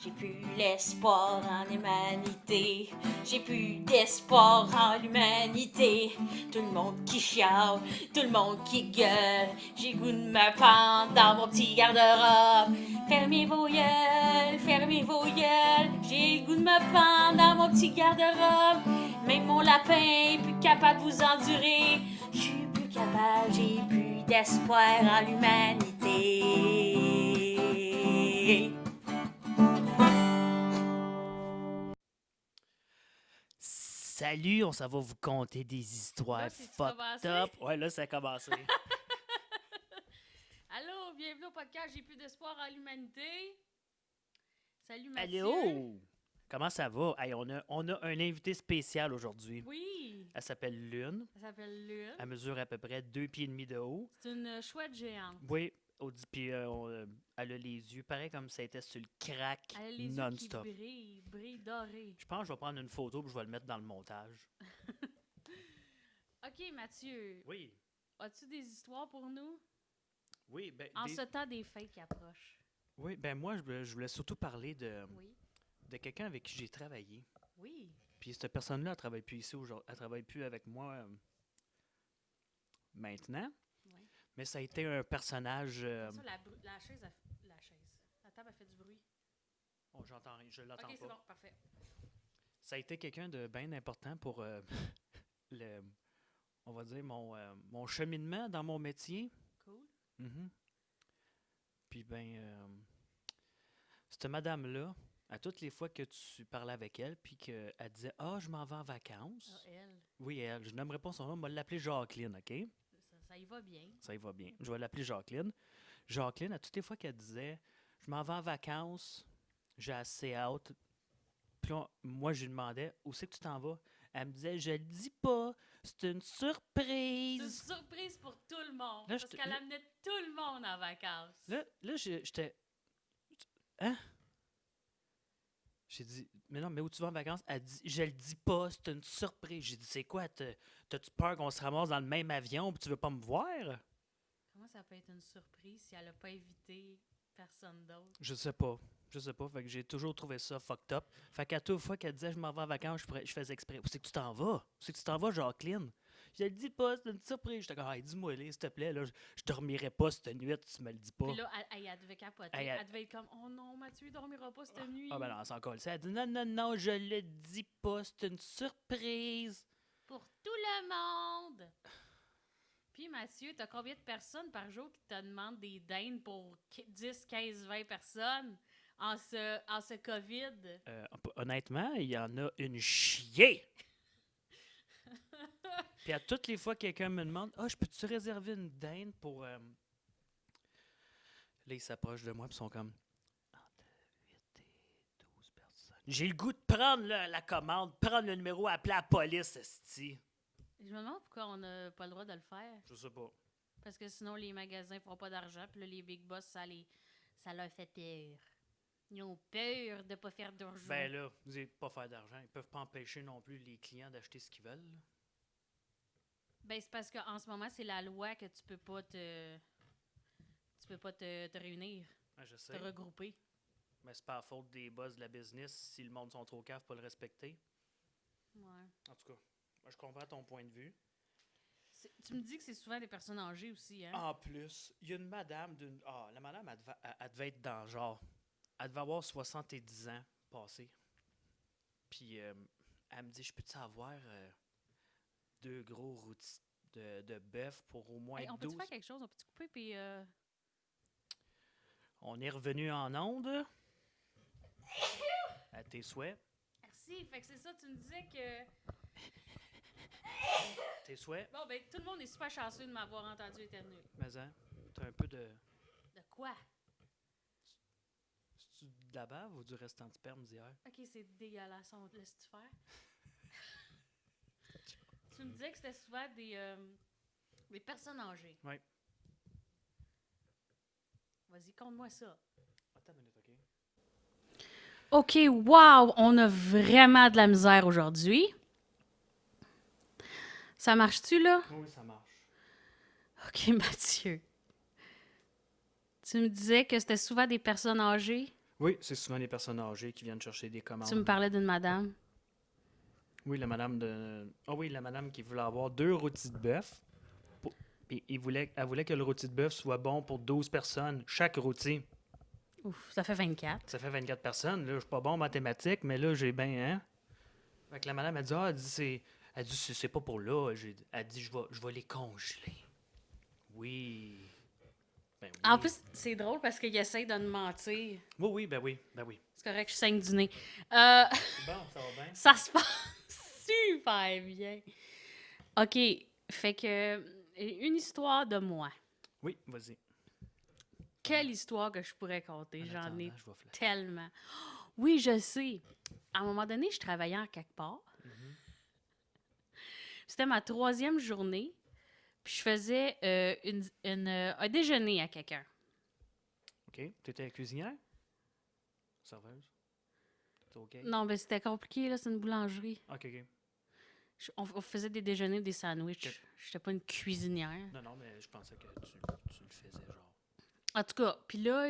J'ai plus l'espoir en l'humanité. J'ai plus d'espoir en l'humanité. Tout le monde qui chiale, tout le monde qui gueule. J'ai goût de me pendre dans mon petit garde-robe. Fermez vos gueules, fermez vos gueules. J'ai le goût de me pendre dans mon petit garde-robe. Même mon lapin est plus capable de vous endurer. Je suis plus capable, j'ai plus d'espoir en l'humanité. Salut, on s'en va vous conter des histoires Là, c'est-tu fucked commencé? up. Ouais, là, ça a commencé. Allô, bienvenue au podcast J'ai plus d'espoir en l'humanité. Salut Mathieu. Allô! Comment ça va? Hey, on a un invité spécial aujourd'hui. Oui, Elle s'appelle Lune. elle s'appelle Lune. Elle mesure à peu près 2,5 pieds de haut. C'est une chouette géante. Oui, puis elle a les yeux pareil comme ça était sur le crack Elle a les yeux qui non-stop. brillent dorés. Je pense que je vais prendre une photo et je vais le mettre dans le montage. Ok Mathieu, Oui, as-tu des histoires pour nous? oui, ben, En ce temps des fêtes qui approchent. oui, ben moi, je voulais surtout parler Oui, de quelqu'un avec qui j'ai travaillé. oui. Puis cette personne-là, elle travaille plus ici aujourd'hui. Elle travaille plus avec moi maintenant. Oui. Mais ça a été un personnage. Ça, la chaise, la chaise. La table a fait du bruit. Oh, j'entends rien, je l'entends Ok, c'est pas. bon, parfait. Ça a été quelqu'un de bien important pour le, on va dire mon cheminement dans mon métier. Cool. Mhm. Puis cette madame-là, à toutes les fois que tu parlais avec elle, puis qu'elle disait je m'en vais en Ah, vacances. elle, Oui, elle. Je n'aimerais pas son nom, je vais l'appeler Jacqueline, OK? ça y va bien. Ça y va bien. Je vais l'appeler Jacqueline. Jacqueline, à toutes les fois qu'elle disait je m'en vais en vacances, j'ai assez hâte. Puis là, moi, je lui demandais où c'est que tu t'en vas. Elle me disait je le dis pas, c'est une C'est une surprise. surprise pour tout le monde. Là, Parce qu'elle amenait tout le monde en vacances. là, j'étais. Hein? J'ai dit mais non, mais où tu vas en vacances? Elle dit je le dis pas, c'est une surprise. J'ai dit c'est quoi? T'as-tu peur qu'on se ramasse dans le même avion puis tu veux pas me voir? Comment ça peut être une surprise si elle n'a pas invité personne d'autre? Je sais pas. Je sais pas. Fait que j'ai toujours trouvé ça fucked up. Fait qu'à toute fois qu'elle disait je m'en vais en vacances, je faisais exprès. Où c'est que tu t'en vas? Où c'est que tu t'en vas, Jacqueline? Je le dis pas, c'est une surprise. J'étais comme, dis-moi, s'il te plaît, là, je dormirai pas cette nuit, tu me le dis pas. Puis là, elle devait capoter. Hey, Elle devait être comme, oh non, Mathieu, il dormira pas cette nuit. Ah ben non, c'est encore ça. Elle dit non, non, non, je le dis pas, c'est une surprise. Pour tout le monde. Puis Mathieu, t'as combien de personnes par jour qui te demandent des dindes pour 10, 15, 20 personnes en ce COVID? Honnêtement, il y en a une chier. Puis à toutes les fois que quelqu'un me demande, je peux-tu réserver une dinde pour. Là, ils s'approchent de moi et sont comme. Entre 8 et 12 personnes. J'ai le goût de prendre la commande, prendre le numéro, appeler la police, esti. Je me demande pourquoi on n'a pas le droit de le faire. Je sais pas. Parce que sinon, les magasins feront pas d'argent. Puis là, les big boss, ça leur fait peur. Ils ont peur de pas faire d'argent. Ben là, vous n'allez pas faire d'argent. Ils peuvent pas empêcher non plus les clients d'acheter ce qu'ils veulent. Là. Ben, c'est parce qu'en ce moment, c'est la loi que tu peux pas te réunir, Ouais, je sais. te regrouper. Mais c'est pas la faute des boss de la business si le monde sont trop caves pour le respecter. Ouais. En tout cas, moi, je comprends ton point de vue. Tu me dis que c'est souvent des personnes âgées aussi, hein? En plus, il y a une madame d'une. La madame, elle devait être dans le genre. Elle devait avoir 70 ans passés. Puis elle me dit je peux-tu avoir 2 gros rôtis de bœuf pour au moins Hey, on 12. peut-tu faire quelque chose? On peut-tu couper puis... On est revenu en onde. À tes souhaits. Merci. Fait que c'est ça, tu me disais que... Tes souhaits. Bon, ben, tout le monde est super chanceux de m'avoir entendu éternuer. Mais hein, t'as un peu de. De quoi? C'est-tu de la bave ou du restant de sperme d'hier? Ok, c'est dégueulasse. On te laisse-tu faire? Tu me disais que c'était souvent des personnes âgées. Oui. Vas-y, conte-moi ça. Attends une minute, OK? OK, wow! On a vraiment de la misère aujourd'hui. Ça marche-tu, là? Oui, ça marche. OK, Mathieu. Tu me disais que c'était souvent des personnes âgées? Oui, c'est souvent les personnes âgées qui viennent chercher des Tu me commandes. parlais d'une madame. Oui, la madame de. Ah oui, la madame qui voulait avoir 2 rôtis de bœuf. Puis elle voulait que le rôti de bœuf soit bon pour 12 personnes, chaque rôti. Ouf, ça fait 24. Ça fait 24 personnes. Là, je suis pas bon en mathématiques, mais là, j'ai bien, hein? Fait que la madame, elle dit, c'est pas pour là. Elle dit, je vais les congeler. Oui. Ben En oui. plus, c'est drôle parce qu'il essaie de me mentir. Oui, oui, ben oui, ben oui. C'est correct, je saigne du nez. C'est bon, ça va bien? Ça se passe super bien. OK, fait que une histoire de moi. Oui, vas-y. Quelle histoire que je pourrais compter? En J'en attendant, ai je vais flasher. tellement. Oui, je sais. À un moment donné, je travaillais en quelque part. Mhm. C'était ma 3e journée. Puis je faisais un déjeuner à quelqu'un. OK. Tu étais cuisinière? Serveuse? T'es OK? Non, mais c'était compliqué, là. C'est une boulangerie. OK, OK. On faisait des déjeuners, des sandwichs. Ok. J'étais pas une cuisinière. Non, non, mais je pensais que tu le faisais, genre. En tout cas, puis là,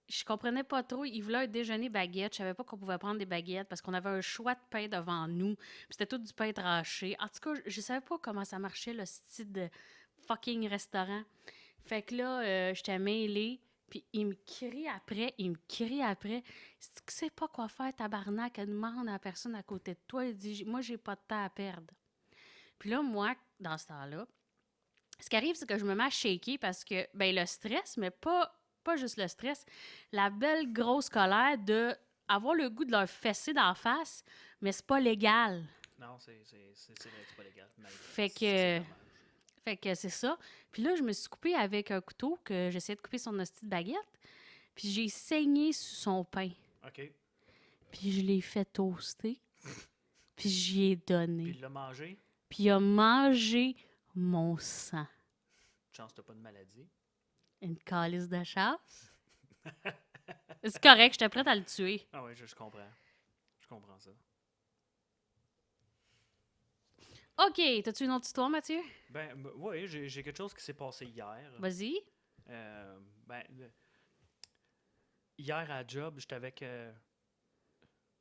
je comprenais pas trop. Il voulait un déjeuner baguette. Je savais pas qu'on pouvait prendre des baguettes parce qu'on avait un choix de pain devant nous. Puis c'était tout du pain tranché. En tout cas, je savais pas comment ça marchait, le style de fucking restaurant. Fait que là, j'étais mêlée. Puis il me crie après, Si tu sais pas quoi faire, tabarnak, elle demande à la personne à côté de toi. Il dit, moi, j'ai pas de temps à perdre. Puis là, moi, dans ce temps-là, ce qui arrive, c'est que je me mets à shaker parce que, ben, le stress, mais pas juste le stress, la belle grosse colère de avoir le goût de leur fesser d'en face, mais c'est pas légal. Non, c'est vrai que c'est pas légal. Malgré. Fait C'est que, dommage. fait que c'est ça. Puis là, je me suis coupée avec un couteau que j'essayais de couper son hostie de baguette. Puis j'ai saigné sur son pain. OK. Puis je l'ai fait toaster. Puis j'y ai Puis donné. il l'a mangé. Puis il a mangé mon sang. Chance, t'as pas de maladie. Une calice de chasse. C'est correct, j'étais prête à le tuer. Ah ouais, je comprends. Je comprends ça. OK, t'as-tu une autre histoire, Mathieu? Oui, j'ai quelque chose qui s'est passé hier. Vas-y. Euh, ben, hier à la job, j'étais avec.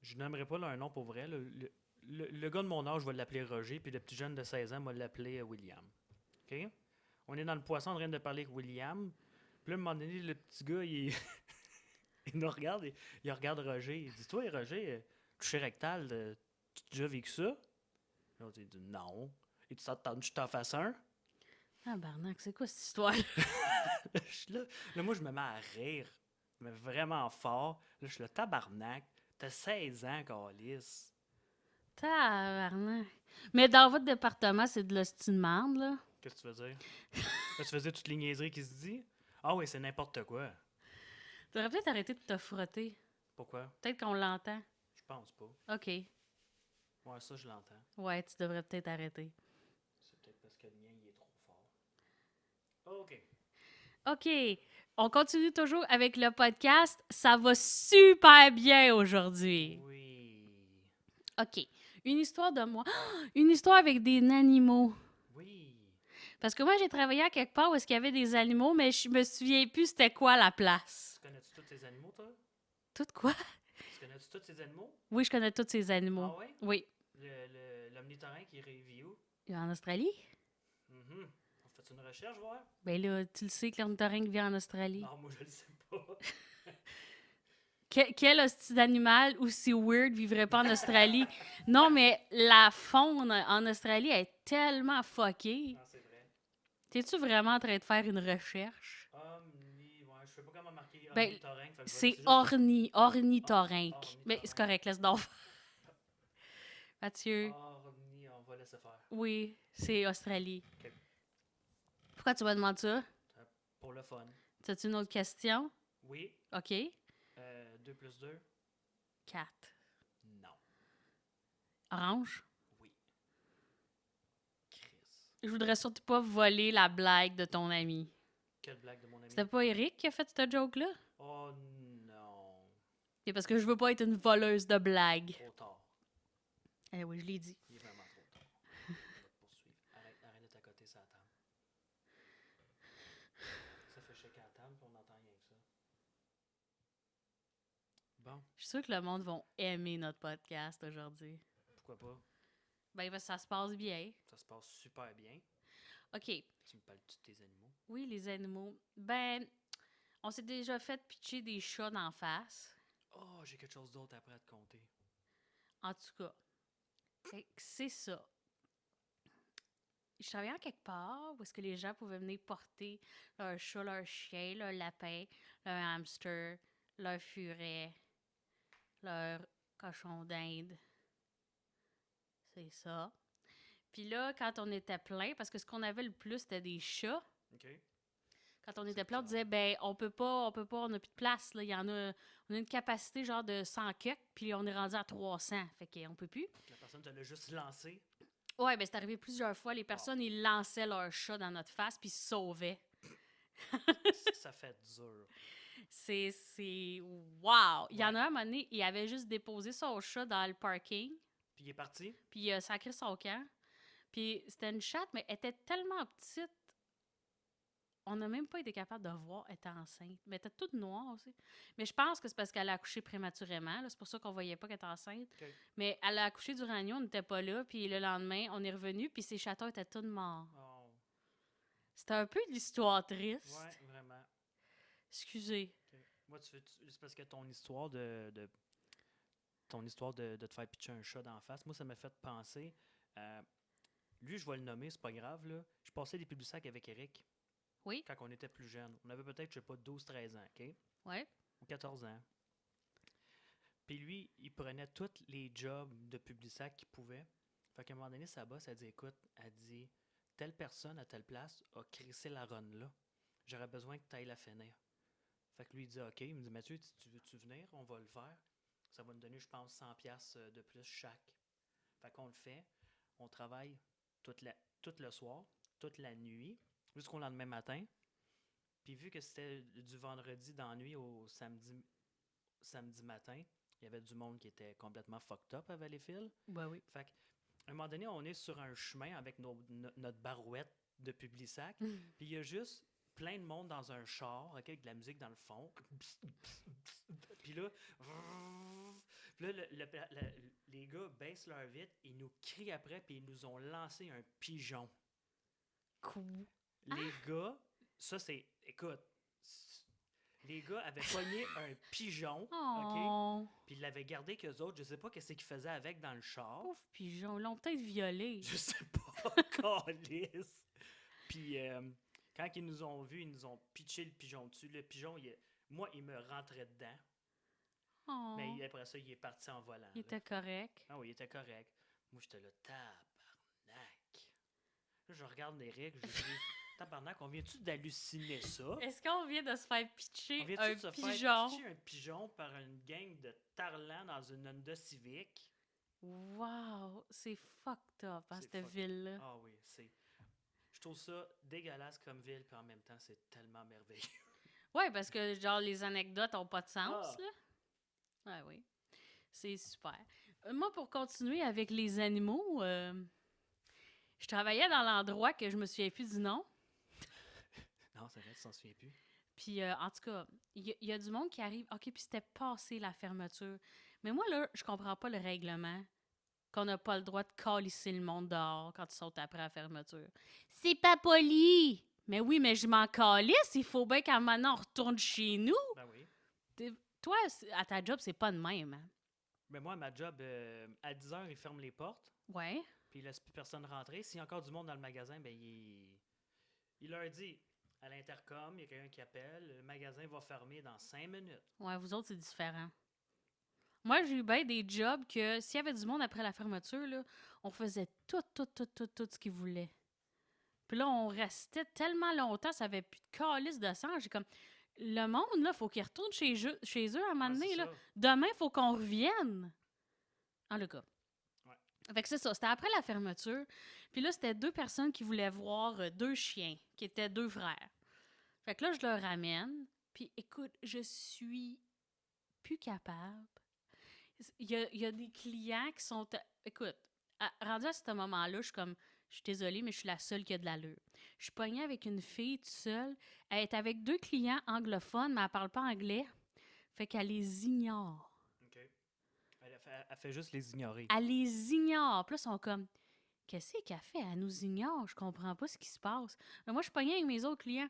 Je n'aimerais pas là, un nom pour vrai. Le gars de mon âge, je vais l'appeler Roger, puis le petit jeune de 16 ans, je vais l'appeler William. OK? On est dans le poisson en train de parler avec William. Puis là, à un moment donné, le petit gars, il nous regarde, il regarde Roger. Il dit, toi, Roger, toucher rectal, tu as déjà vécu ça? L'autre, il dit, non. Et tu t'attends que je t'en fasse un? Ah, barnac, c'est quoi cette histoire? Je suis là, moi, je me mets à rire, mais vraiment fort. Là, je suis le tabarnak. T'as 16 ans, Calice. Tabarnak. Mais dans votre département, c'est de l'hostie de merde, là. Qu'est-ce que tu veux dire? Là, tu faisais toutes les niaiseries qui se dit? Ah oui, c'est n'importe quoi. T'aurais peut-être arrêté de te frotter. Pourquoi? Peut-être qu'on l'entend. Je pense pas. OK. Ouais, ça, je l'entends. Ouais, tu devrais peut-être arrêter. C'est peut-être parce que le mien, il est trop fort. OK. OK. On continue toujours avec le podcast. Ça va super bien aujourd'hui. Oui. OK. Une histoire de moi. Une histoire avec des animaux. Oui. Parce que moi, j'ai travaillé à quelque part où est-ce qu'il y avait des animaux, mais je me souviens plus c'était quoi la place. Tu connais-tu tous ces animaux, toi? Tout quoi? Tu connais-tu tous ces animaux? Oui, je connais tous ces animaux. Ah oui? Oui. L'omnithorynque, il vit où? En Australie? Mhm. On fait une recherche, voir? Ben là, tu le sais que l'ornithorynque vit en Australie. Non, moi, je le sais pas. Quel hostie d'animal aussi weird vivrait pas en Australie? Non, mais la faune en Australie est tellement fuckée. Non, c'est vrai. T'es-tu vraiment en train de faire une recherche? Ouais, je sais pas comment marquer Ben, ornithorynque. Fait que je vais c'est laisser juste ornithorynque. ornithorynque. Mais c'est correct, laisse donc faire. Mathieu, On va laisser faire. oui, c'est Australie. Ok. Pourquoi tu me demandes ça? Pour le fun. T'as-tu une autre question? Oui. OK. 2 plus 2? 4. Non. Orange? Oui. Chris. Je voudrais surtout pas voler la blague de ton ami. Quelle blague de mon ami? C'était pas Eric qui a fait cette joke-là? Oh non. C'est parce que je veux pas être une voleuse de blagues. Trop tard. Eh oui, je l'ai dit. Il est vraiment trop tard. On va te poursuivre. Arrête de t'accoter sur la table. Ça fait checker à la table puis on entend rien que ça. Non? Je suis sûre que le monde va aimer notre podcast aujourd'hui. Pourquoi pas? Ben, parce que ça se passe bien. Ça se passe super bien. OK. Tu me parles de tes animaux? Oui, les animaux. Ben, on s'est déjà fait pitcher des chats d'en face. Oh, j'ai quelque chose d'autre après à te compter. En tout cas, fait que c'est ça. Je travaillais en quelque part où est-ce que les gens pouvaient venir porter leur chat, leur chien, leur lapin, leur hamster, leur furet, leur cochon d'Inde. C'est ça. Puis là, quand on était plein, parce que ce qu'on avait le plus, c'était des chats. OK? Quand on C'est était plein, on bizarre. disait, ben, on peut pas, on n'a plus de place. Là. Il y en a, on a une capacité genre de 100 cucs, puis on est rendu à 300. Fait qu'on peut plus. La personne te l'a juste lancé. Ouais, ben, c'est arrivé plusieurs fois. Les personnes, ils lançaient leur chat dans notre face, puis ils se sauvaient. Ça fait dur. C'est. Wow! Il y en a un moment donné, il avait juste déposé son chat dans le parking, Puis il est parti. puis il a sacré son camp. Puis c'était une chatte, mais elle était tellement petite, on n'a même pas été capable de voir, elle était enceinte. Mais elle était toute noire aussi. Mais je pense que c'est parce qu'elle a accouché prématurément. là. C'est pour ça qu'on voyait pas qu'elle était enceinte. OK. Mais elle a accouché durant la nuit, on n'était pas là. Puis le lendemain, on est revenu, puis ses chatons étaient tous morts. Oh. C'était un peu l'histoire triste. Ouais, vraiment. Excusez. OK. Moi, c'est parce que ton histoire ton histoire de te faire pitcher un chat d'en face, moi, ça m'a fait penser. Lui, je vais le nommer, c'est pas grave, là. Je passais des Publisac avec Eric. Oui. Quand on était plus jeune. On avait peut-être, je sais pas, 12-13 ans, OK? Ouais. Ou 14 ans. Puis lui, il prenait tous les jobs de Publisac qu'il pouvait. Fait qu'à un moment donné, sa boss a dit, écoute, elle dit, telle personne à telle place a crissé la run là. J'aurais besoin que tu ailles la finir. Fait que lui, il dit, OK. Il me dit, Mathieu, tu veux-tu venir? On va le faire. Ça va nous donner, je pense, 100 pièces de plus chaque. Fait qu'on le fait. On travaille tout le soir, toute la nuit, jusqu'au lendemain matin. Puis vu que c'était du vendredi dans la nuit au samedi matin, il y avait du monde qui était complètement fucked up à Valleyfield. Ben oui. Fait qu'à un moment donné, on est sur un chemin avec notre barouette de Publisac. Puis il y a juste plein de monde dans un char, ok, avec de la musique dans le fond. Puis là, les gars baissent leur vitre, ils nous crient après, puis ils nous ont lancé un pigeon. Cool. Les gars, ça c'est, écoute, les gars avaient pogné un pigeon, ok, Oh, puis ils l'avaient gardé qu'eux autres, je sais pas qu'est-ce qu'ils faisaient avec dans le char. pauvre pigeon. Ils l'ont peut-être violé. Je sais pas, câlisse. Puis quand ils nous ont vus, ils nous ont pitché le pigeon dessus. Le pigeon, moi, il me rentrait dedans. Oh, Mais après ça, il est parti en volant. il là. était correct. Ah oui, il était correct. Moi, j'étais là, tabarnak. Là, je regarde Eric, je dis, tabarnak, on vient-tu d'halluciner ça? Est-ce qu'on vient de se faire pitcher On vient-tu un de se pigeon? faire pitcher un pigeon par une gang de tarlans dans une Honda Civic? Wow, c'est fucked up, hein, C'est cette fucked. ville-là. Ah oui, c'est... Je trouve ça dégueulasse comme ville, puis en même temps, c'est tellement merveilleux. Ouais, parce que, genre, les anecdotes ont pas de sens, Ah. là. Ouais, oui. C'est super. Moi, pour continuer avec les animaux, je travaillais dans l'endroit que je me souviens plus du nom. Non, c'est vrai, tu t'en souviens plus. Puis, en tout cas, il y a du monde qui arrive. OK, puis c'était passé la fermeture. Mais moi, là, je comprends pas le règlement qu'on n'a pas le droit de calisser le monde dehors quand ils sont après la fermeture. C'est pas poli! Mais oui, mais je m'en calisse. Il faut bien qu'à maintenant, on retourne chez nous. Ben oui. Toi, à ta job, c'est pas de même, hein? Ben moi, ma job, à 10h, ils ferment les portes, Ouais. puis ils laissent plus personne rentrer. S'il y a encore du monde dans le magasin, ben il leur dit à l'intercom, il y a quelqu'un qui appelle, le magasin va fermer dans 5 minutes. Ouais, vous autres, c'est différent. Moi, j'ai eu bien des jobs que s'il y avait du monde après la fermeture, là, on faisait tout ce qu'ils voulaient. Puis là, on restait tellement longtemps, ça avait plus de calice de sang. J'ai comme, le monde, là, faut qu'ils retournent chez eux à un moment Ouais, donné, c'est là. ça. Demain, il faut qu'on revienne. En tout cas. Ouais. Fait que c'est ça, c'était après la fermeture. Puis là, c'était 2 personnes qui voulaient voir 2 chiens, qui étaient 2 frères. Fait que là, je leur ramène. Puis écoute, je suis plus capable. Il y a des clients qui sont... Écoute, rendu à ce moment-là, je suis comme... Je suis désolée, mais je suis la seule qui a de l'allure. Je suis pognée avec une fille toute seule. Elle est avec 2 clients anglophones, mais elle parle pas anglais. Fait qu'elle les ignore. Elle fait juste les ignorer. Elle les ignore. Puis là, ils sont comme, qu'est-ce qu'elle fait? Elle nous ignore. Je comprends pas ce qui se passe. Mais moi, je pognais avec mes autres clients.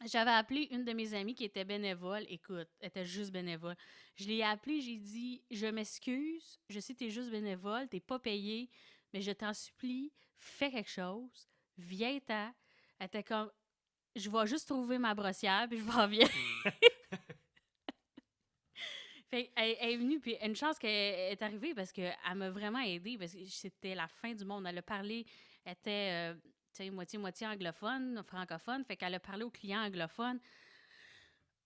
J'avais appelé une de mes amies qui était bénévole. Écoute, elle était juste bénévole. Je l'ai appelée, j'ai dit, je m'excuse, je sais que t'es juste bénévole, t'es pas payé, mais je t'en supplie, fais quelque chose, viens-t'en. Elle était comme, je vais juste trouver ma brossière, puis je m'en viens. Fait elle est venue, puis une chance qu'elle est arrivée parce qu'elle m'a vraiment aidée, parce que c'était la fin du monde. Elle a parlé, elle était tu sais, moitié-moitié anglophone, francophone, fait qu'elle a parlé aux clients anglophones.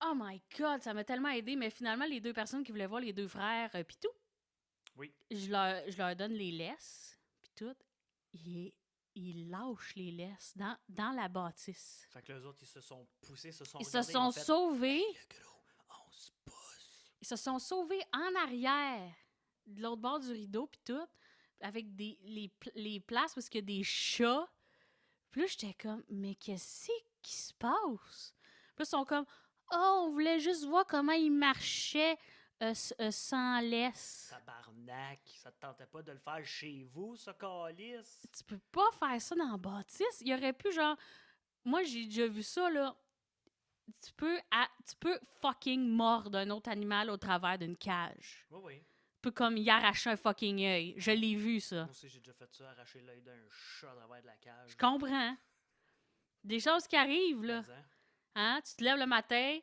Oh my God, ça m'a tellement aidée, mais finalement, les deux personnes qui voulaient voir les deux frères, puis tout, Oui. je leur donne les laisses, puis tout. Ils lâchent les laisses dans la bâtisse. Fait que les autres, ils se sont poussés, se sont Ils se regardés, sont ont fait, sauvés. le gros, on se pousse. Ils se sont sauvés en arrière, de l'autre bord du rideau, puis tout, avec les places où il y a des chats. Puis là, j'étais comme, mais qu'est-ce qui se passe? Puis là, ils sont comme, oh, on voulait juste voir comment ils marchaient sans laisse. Tabarnak, ça te tentait pas de le faire chez vous, ce calice? Tu peux pas faire ça dans la bâtisse. Il aurait pu, genre, moi, j'ai déjà vu ça, là. Tu peux fucking mordre un autre animal au travers d'une cage. Oui, oui. Tu peux comme y arracher un fucking œil. Je l'ai vu, ça. Moi aussi, j'ai déjà fait ça, arracher l'œil d'un chat à travers de la cage. Je comprends. Des choses qui arrivent, là. Mais, Hein? Tu te lèves le matin,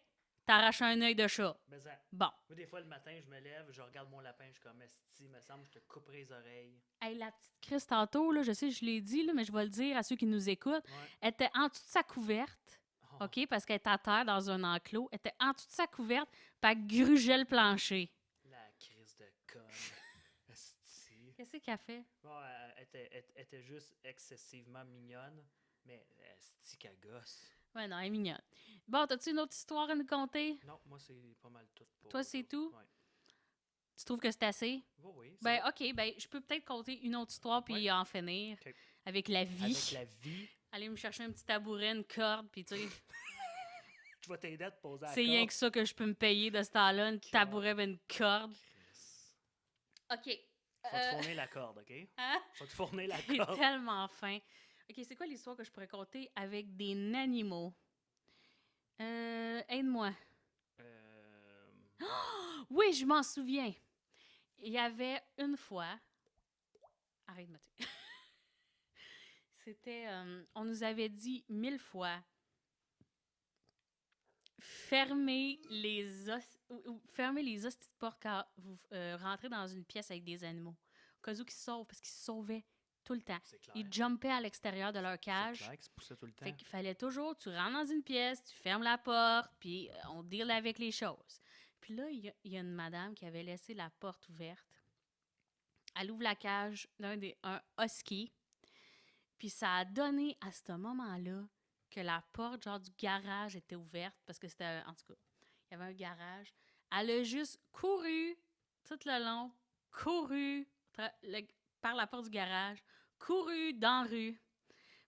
t'arraches un œil de chat. mais, Bon. moi, des fois, le matin, je me lève, je regarde mon lapin, je suis comme, esti, me semble, je te couperai les oreilles. Hey, la petite Chris, tantôt, là, je sais, je l'ai dit, là, mais je vais le dire à ceux qui nous écoutent. Ouais. Elle était en dessous de sa couverte, Oh, OK? Parce qu'elle est à terre dans un enclos. Elle était en dessous de sa couverte, puis elle grugeait le plancher. la crise de conne. Esti. Qu'est-ce qu'elle fait? Bon, elle était juste excessivement mignonne, mais esti qu'elle gosse. Ouais, non, elle est mignonne. Bon, t'as-tu une autre histoire à nous conter? Non, moi, c'est pas mal tout pour Toi, c'est aujourd'hui. tout? Ouais. Tu trouves que c'est assez? Oui, oui. Ben, OK, ben, je peux peut-être compter une autre histoire puis Ouais. en finir OK. avec la vie. Avec la vie, Aller me chercher un petit tabouret, une corde, puis tu sais, je vais t'aider à te poser la c'est rien que ça que je peux me payer de ce temps-là, une tabouret et une corde. Chris. OK. Je vais te fournir la corde, OK? Hein? Je vais te fournir la T'es corde. tellement fin. OK, c'est quoi l'histoire que je pourrais compter avec des animaux? Aide-moi. Oui, je m'en souviens. Il y avait une fois... Arrête de me tuer. C'était... on nous avait dit 1000 fois fermez les hosties de porte quand vous rentrez dans une pièce avec des animaux. Au cas où ils se sauvent, parce qu'ils se sauvaient tout le temps. C'est clair. Ils jumpaient à l'extérieur de leur C'est cage. clair qu'ils se poussaient tout le temps. Fait qu'il fallait toujours, tu rentres dans une pièce, tu fermes la porte, puis on deal avec les choses. Puis là, il y a une madame qui avait laissé la porte ouverte. Elle ouvre la cage d'un un husky. Puis ça a donné à ce moment-là que la porte genre du garage était ouverte, parce que c'était, en tout cas, il y avait un garage. Elle a juste couru tout le long, couru par la porte du garage, couru dans la rue.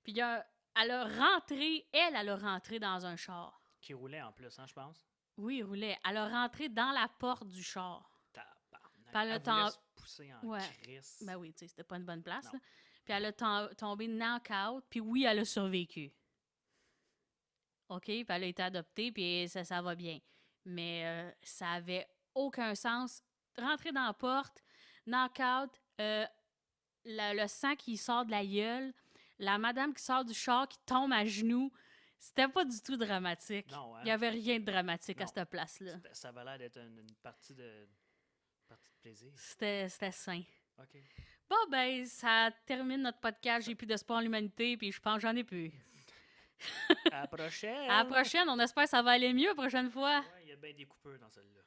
Puis elle a rentré dans un char. Qui roulait en plus, hein, je pense. Oui, il roulait. Elle a rentré dans la porte du char. Tabarnak. Par le Elle temps- voulait se pousser en Ouais. crisse. Ben oui, tu sais, c'était pas une bonne place. Non. Là. Puis elle a tombé knock-out, puis oui, elle a survécu. OK? Puis elle a été adoptée, puis ça va bien. Mais ça avait aucun sens. Rentrer dans la porte, knock-out, le sang qui sort de la gueule, la madame qui sort du char, qui tombe à genoux. C'était pas du tout dramatique. Non, hein? Il n'y avait rien de dramatique à Non. cette place-là. Ça avait l'air d'être une partie de plaisir. C'était sain. OK. Bon, ben, ça termine notre podcast. J'ai plus d'espoir en l'humanité, puis je pense que j'en ai plus. À la prochaine! À la prochaine, on espère que ça va aller mieux la prochaine fois. Ouais, il y a bien des coupeurs dans celle-là.